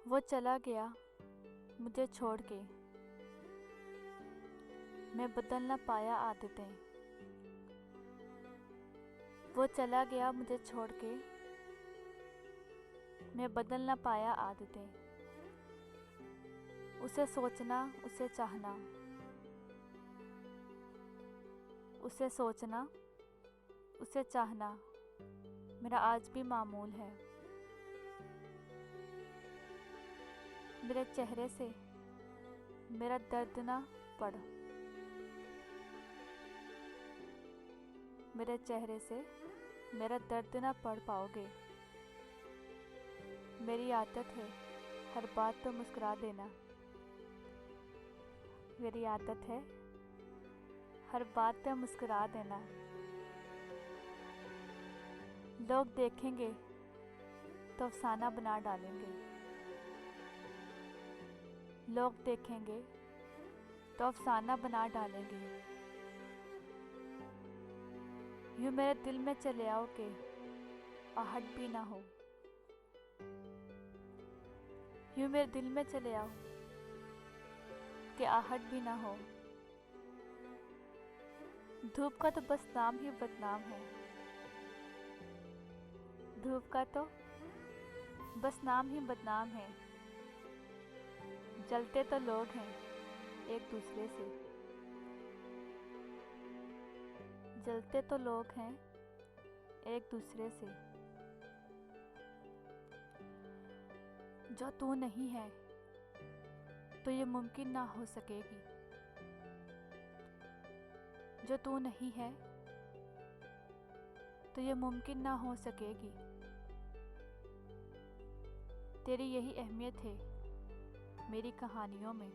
वो चला गया मुझे छोड़ के, मैं बदल ना पाया आदतें। वो चला गया मुझे छोड़ के, मैं बदल ना पाया आदतें। उसे सोचना, उसे चाहना, उसे सोचना, उसे चाहना मेरा आज भी मामूल है। मेरे चेहरे से मेरा दर्द ना पढ़, मेरे चेहरे से मेरा दर्द ना पढ़ पाओगे। मेरी आदत है हर बात पे मुस्कुरा देना, मेरी आदत है हर बात पे मुस्कुरा देना। लोग देखेंगे तो अफसाना बना डालेंगे, लोग देखेंगे तो अफसाना बना डालेंगे। यूँ मेरे दिल में चले आओ के आहट भी ना हो, यूँ मेरे दिल में चले आओ कि आहट भी ना हो। धूप का तो बस नाम ही बदनाम है, धूप का तो बस नाम ही बदनाम है। जलते तो लोग हैं एक दूसरे से, जलते तो लोग हैं एक दूसरे से। जो तू नहीं है तो ये मुमकिन ना हो सकेगी, जो तू नहीं है तो ये मुमकिन ना हो सकेगी। तेरी यही अहमियत है मेरी कहानियों में,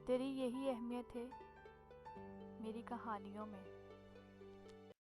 तेरी यही अहमियत है मेरी कहानियों में।